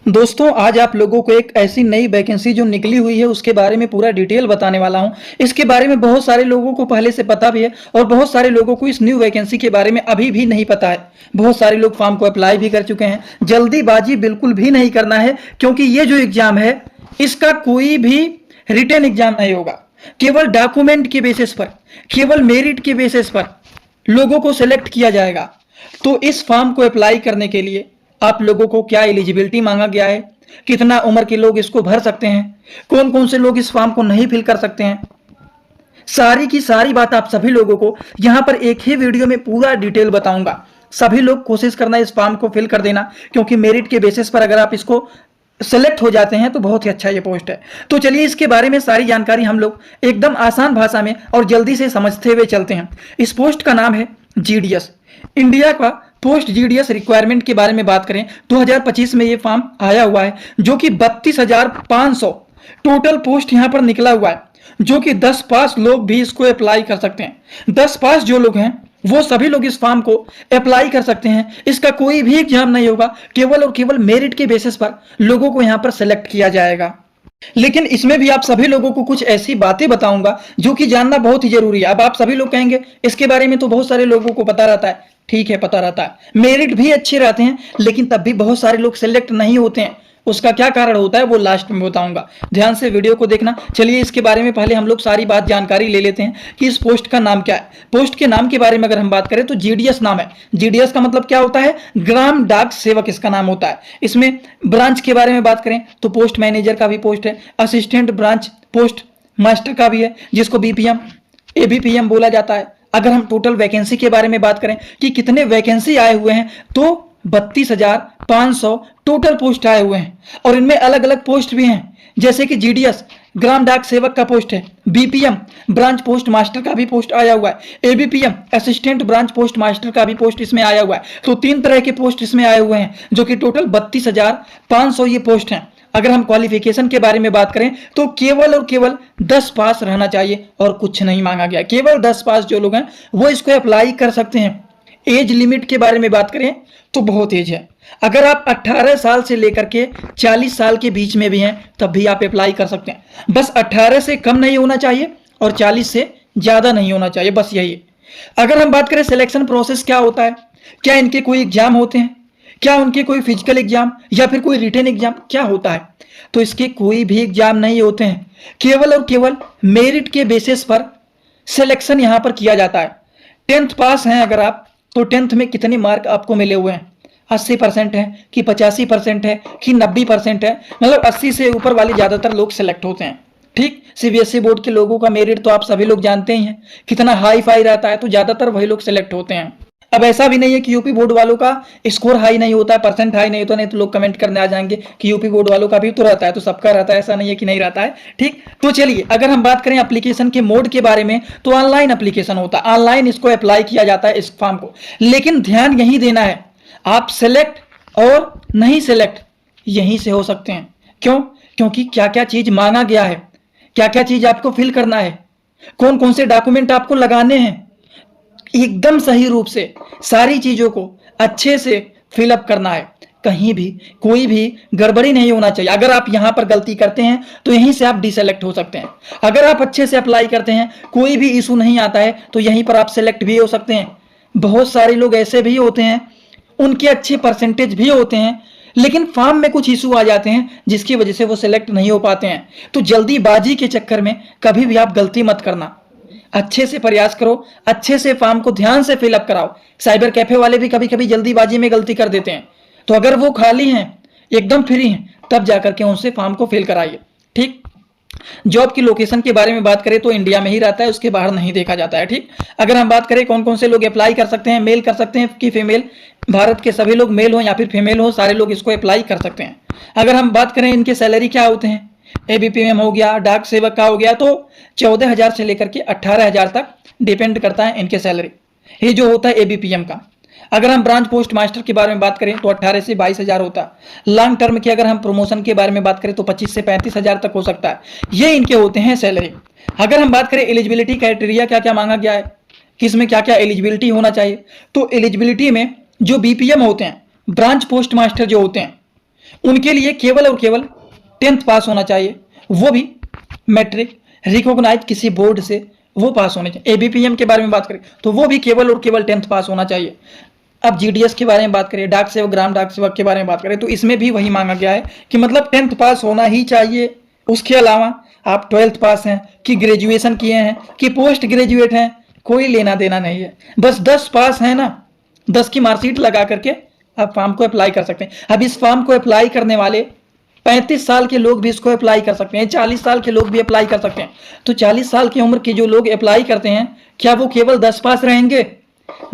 दोस्तों आज आप लोगों को एक ऐसी नई वैकेंसी जो निकली हुई है उसके बारे में पूरा डिटेल बताने वाला हूं। इसके बारे में बहुत सारे लोगों को पहले से पता भी है और बहुत सारे लोगों को इस न्यू वैकेंसी के बारे में अभी भी नहीं पता है। बहुत सारे लोग फॉर्म को अप्लाई भी कर चुके हैं। जल्दीबाजी बिल्कुल भी नहीं करना है, क्योंकि ये जो एग्जाम है इसका कोई भी रिटन एग्जाम नहीं होगा। केवल डॉक्यूमेंट के बेसिस पर, केवल मेरिट के बेसिस पर लोगों को सिलेक्ट किया जाएगा। तो इस फॉर्म को अप्लाई करने के लिए आप लोगों को क्या एलिजिबिलिटी मांगा गया है, कितना उम्र के लोग इसको भर सकते हैं, कौन कौन से लोग इस फॉर्म को नहीं फिल कर सकते हैं, सारी की सारी बात आप सभी लोगों को यहां पर एक ही वीडियो में पूरा डिटेल बताऊंगा। सभी लोग कोशिश करना इस फॉर्म को फिल कर देना, क्योंकि मेरिट के बेसिस पर अगर आप इसको सेलेक्ट हो जाते हैं तो बहुत ही अच्छा ये पोस्ट है। तो चलिए इसके बारे में सारी जानकारी हम लोग एकदम आसान भाषा में और जल्दी से समझते हुए चलते हैं। इस पोस्ट का नाम है जीडीएस, इंडिया का पोस्ट जीडीएस रिक्वायरमेंट के बारे में बात करें 2025 में ये फॉर्म आया हुआ है, जो कि 32,500 टोटल पोस्ट यहां पर निकला हुआ है, जो कि 10 पास लोग भी इसको अप्लाई कर सकते हैं। 10 पास जो लोग हैं वो सभी लोग इस फॉर्म को अप्लाई कर सकते हैं। इसका कोई भी एग्जाम नहीं होगा, केवल और केवल मेरिट के बेसिस पर लोगों को यहां पर सेलेक्ट किया जाएगा। लेकिन इसमें भी आप सभी लोगों को कुछ ऐसी बातें बताऊंगा जो कि जानना बहुत ही जरूरी है। अब आप सभी लोग कहेंगे इसके बारे में तो बहुत सारे लोगों को पता रहता है। ठीक है, पता रहता है, मेरिट भी अच्छे रहते हैं, लेकिन तब भी बहुत सारे लोग सिलेक्ट नहीं होते हैं। उसका क्या कारण होता है वो लास्ट में बताऊंगा, ध्यान से वीडियो को देखना। चलिए इसके बारे में पहले हम लोग सारी बात जानकारी ले लेते हैं कि इस पोस्ट का नाम क्या है। पोस्ट के नाम के बारे में अगर हम बात करें तो जीडीएस नाम है। जीडीएस का मतलब क्या होता है? ग्राम डाक सेवक इसका नाम होता है। इसमें ब्रांच के बारे में बात करें तो पोस्ट मैनेजर का भी पोस्ट है, असिस्टेंट ब्रांच पोस्ट मास्टर का भी है, जिसको बीपीएम एबीपीएम बोला जाता है। अगर हम टोटल वैकेंसी के बारे में बात करें कि कितने वैकेंसी आए हुए हैं, तो 32,500 टोटल पोस्ट आए हुए हैं। और इनमें अलग अलग पोस्ट भी हैं, जैसे कि जीडीएस ग्राम डाक सेवक का पोस्ट है, बीपीएम ब्रांच पोस्ट मास्टर का भी पोस्ट आया हुआ है, ABPM assistant branch post master का भी पोस्ट इसमें आया हुआ है। तो 3 तरह के पोस्ट इसमें आए हुए हैं, जो कि टोटल 32,500 ये पोस्ट हैं। अगर हम क्वालिफिकेशन के बारे में बात करें तो केवल और केवल 10 पास रहना चाहिए और कुछ नहीं मांगा गया। केवल 10 पास जो लोग हैं वो इसको अप्लाई कर सकते हैं। एज लिमिट के बारे में बात करें तो बहुत एज है। अगर आप 18 साल से लेकर के 40 साल के बीच में भी हैं तब भी आप अप्लाई कर सकते हैं। बस 18 से कम नहीं होना चाहिए और 40 से ज़्यादा नहीं होना चाहिए, बस यही है। अगर हम बात करें सिलेक्शन प्रोसेस क्या होता है, क्या इनके कोई एग्जाम होते हैं, क्या उनके कोई फिजिकल एग्जाम या फिर कोई रिटन एग्जाम क्या होता है, तो इसके कोई भी एग्जाम नहीं होते हैं। केवल और केवल मेरिट के बेसिस पर सिलेक्शन यहां पर किया जाता है। 10th पास हैं अगर आप, तो 10th में कितने मार्क आपको मिले हुए हैं, 80% है कि 85% है कि 90% है, मतलब 80 से ऊपर वाले ज्यादातर लोग सिलेक्ट होते हैं। ठीक, सीबीएसई बोर्ड के लोगों का मेरिट तो आप सभी लोग जानते ही हैं कितना हाई फाई रहता है, तो ज्यादातर वही लोग सिलेक्ट होते हैं। अब ऐसा भी नहीं है कि यूपी बोर्ड वालों का स्कोर हाई नहीं होता है, परसेंट हाई नहीं होता, नहीं तो लोग कमेंट करने आ जाएंगे कि यूपी बोर्ड वालों का भी तो रहता है, तो सबका रहता है, ऐसा नहीं है कि नहीं रहता है। ठीक, तो चलिए अगर हम बात करें एप्लीकेशन के मोड के बारे में तो ऑनलाइन एप्लीकेशन होता है, ऑनलाइन इसको अप्लाई किया जाता है इस फॉर्म को। लेकिन ध्यान यही देना है, आप सिलेक्ट और नहीं सिलेक्ट यहीं से हो सकते हैं। क्यों? क्योंकि क्या क्या चीज मांगा गया है, क्या क्या चीज आपको फिल करना है, कौन कौन से डॉक्यूमेंट आपको लगाने हैं, एकदम सही रूप से सारी चीजों को अच्छे से फिलअप करना है। कहीं भी कोई भी गड़बड़ी नहीं होना चाहिए। अगर आप यहां पर गलती करते हैं तो यहीं से आप डिसेलेक्ट हो सकते हैं। अगर आप अच्छे से अप्लाई करते हैं, कोई भी इशू नहीं आता है, तो यहीं पर आप सेलेक्ट भी हो सकते हैं। बहुत सारे लोग ऐसे भी होते हैं, उनके अच्छे परसेंटेज भी होते हैं, लेकिन फॉर्म में कुछ इशू आ जाते हैं जिसकी वजह से वो सिलेक्ट नहीं हो पाते हैं। तो जल्दीबाजी के चक्कर में कभी भी आप गलती मत करना, अच्छे से प्रयास करो, अच्छे से फॉर्म को ध्यान से फिलअप कराओ। साइबर कैफे वाले भी कभी कभी जल्दीबाजी में गलती कर देते हैं, तो अगर वो खाली हैं, एकदम फ्री हैं, तब जाकर के उनसे फॉर्म को फिल कराइए। ठीक, जॉब की लोकेशन के बारे में बात करें तो इंडिया में ही रहता है, उसके बाहर नहीं देखा जाता है। ठीक, अगर हम बात करें कौन कौन से लोग अप्लाई कर सकते हैं, मेल कर सकते हैं कि फीमेल, भारत के सभी लोग मेल हो या फिर फीमेल हो, सारे लोग इसको अप्लाई कर सकते हैं। अगर हम बात करें इनके सैलरी क्या होते हैं, एबीपीएम हो गया, डाक सेवक का हो गया, तो 14,000 से लेकर के 18,000 तक डिपेंड करता है इनके सैलरी, ये जो होता है एबीपीएम का। अगर हम ब्रांच पोस्ट मास्टर के बारे में बात करें तो 18 से 22,000 होता है। लॉन्ग टर्म की अगर हम प्रमोशन के बारे में बात करें तो 25 से 35,000 तक हो सकता है। ये इनके होते हैं सैलरी। अगर हम बात करें एलिजिबिलिटी क्राइटेरिया क्या क्या मांगा गया है, किसमें क्या क्या एलिजिबिलिटी होना चाहिए, तो एलिजिबिलिटी में जो बीपीएम होते हैं, ब्रांच पोस्ट मास्टर जो होते हैं, उनके लिए केवल और केवल 10th पास होना चाहिए, वो भी मैट्रिक रिकॉग्नाइज किसी बोर्ड से वो पास होने चाहिए। एबीपीएम के बारे में बात करें तो वो भी केवल और केवल 10th पास होना चाहिए। अब जीडीएस के बारे में बात करें, डाक सेवक ग्राम डाक सेवक के बारे में बात करें तो इसमें भी वही मांगा गया है कि मतलब 10th पास होना ही चाहिए। उसके अलावा आप 12th पास हैं कि ग्रेजुएशन किए हैं कि पोस्ट ग्रेजुएट हैं, कोई लेना देना नहीं है। बस 10 पास है ना, 10 की मार्कशीट लगा करके आप फॉर्म को अप्लाई कर सकते हैं। अब इस फॉर्म को अप्लाई करने वाले 35 साल के लोग भी इसको अप्लाई कर सकते हैं, 40 साल के लोग भी अप्लाई कर सकते हैं। तो 40 साल की उम्र के जो लोग अप्लाई करते हैं, क्या वो केवल 10 पास रहेंगे?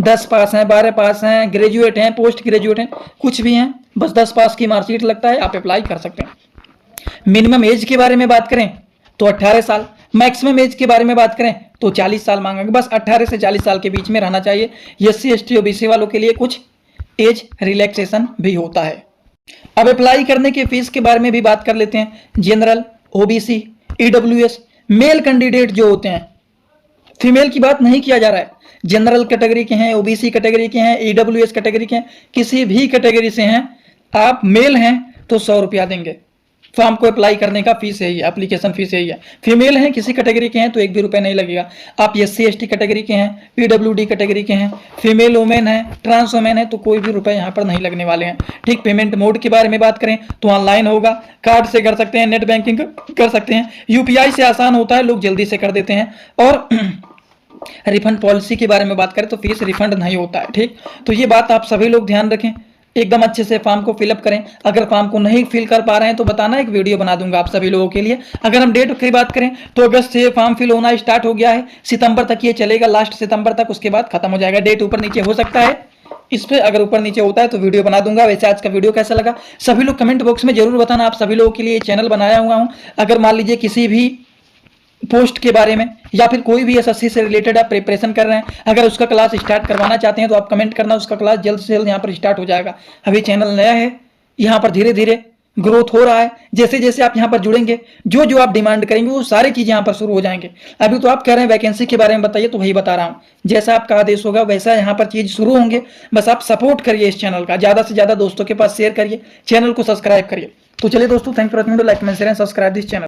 10 पास हैं, 12 पास हैं, ग्रेजुएट हैं, पोस्ट ग्रेजुएट हैं, कुछ भी हैं, बस 10 पास की मार्कशीट लगता है, आप अप्लाई कर सकते हैं। मिनिमम एज के बारे में बात करें तो 18 साल, मैक्सिमम एज के बारे में बात करें तो 40 साल मांगा, बस 18 से 40 साल के बीच में रहना चाहिए। एससी एसटी ओबीसी वालों के लिए कुछ एज रिलैक्सेशन भी होता है। अब अप्लाई करने के फीस के बारे में भी बात कर लेते हैं। General, OBC, EWS, male candidate जो होते हैं, फीमेल की बात नहीं किया जा रहा है, जनरल कैटेगरी के हैं, ओबीसी कैटेगरी के हैं, ईडब्ल्यूएस कैटेगरी के हैं, किसी भी कैटेगरी से हैं, आप मेल हैं तो 100 रुपया देंगे। फॉर्म को अप्लाई करने का फीस यही है, एप्लीकेशन फीस यही है। फीमेल हैं, किसी कैटेगरी के हैं तो 1 भी रुपये नहीं लगेगा। आप एससी एसटी कैटेगरी के हैं, पीडब्ल्यूडी कैटेगरी के हैं, फीमेल वुमेन है, ट्रांस वुमेन है तो कोई भी रुपए यहाँ पर नहीं लगने वाले हैं। ठीक, पेमेंट मोड के बारे में बात करें तो ऑनलाइन होगा, कार्ड से कर सकते हैं, नेट बैंकिंग कर सकते हैं, यूपीआई से आसान होता है, लोग जल्दी से कर देते हैं। और रिफंड पॉलिसी के बारे में बात करें तो फीस रिफंड नहीं होता है। ठीक, तो ये बात आप सभी लोग ध्यान रखें, एकदम अच्छे से फॉर्म को फिलअप करें। अगर फॉर्म को नहीं फिल कर पा रहे हैं तो बताना, एक वीडियो बना दूंगा आप सभी लोगों के लिए। अगर हम डेट की बात करें तो अगस्त से फॉर्म फिल होना स्टार्ट हो गया है, सितंबर तक ये चलेगा, लास्ट सितंबर तक, उसके बाद खत्म हो जाएगा। डेट ऊपर नीचे हो सकता है, इस पे अगर ऊपर नीचे होता है तो वीडियो बना दूंगा। वैसे आज का वीडियो कैसा लगा सभी लोग कमेंट बॉक्स में जरूर बताना। आप सभी लोगों के लिए चैनल बनाया हुआ हूँ, अगर मान लीजिए किसी भी पोस्ट के बारे में या फिर कोई भी एसएससी से रिलेटेड आप प्रिपरेशन कर रहे हैं, अगर उसका क्लास स्टार्ट करवाना चाहते हैं तो आप कमेंट करना, उसका क्लास जल्द से जल्द यहाँ पर स्टार्ट हो जाएगा। अभी चैनल नया है, यहाँ पर धीरे धीरे ग्रोथ हो रहा है। जैसे जैसे आप यहाँ पर जुड़ेंगे, जो जो आप डिमांड करेंगे वो सारी चीजें यहाँ पर शुरू हो जाएंगे। अभी तो आप कह रहे हैं वैकेंसी के बारे में बताइए, तो वही बता रहा हूँ, जैसा आपका आदेश होगा वैसा यहाँ पर चीज शुरू होंगे। बस आप सपोर्ट करिए इस चैनल का, ज्यादा से ज्यादा दोस्तों के पास शेयर करिए, चैनल को सब्सक्राइब करिए। तो चलिए दोस्तों, thank for watching, like comment share and subscribe this channel.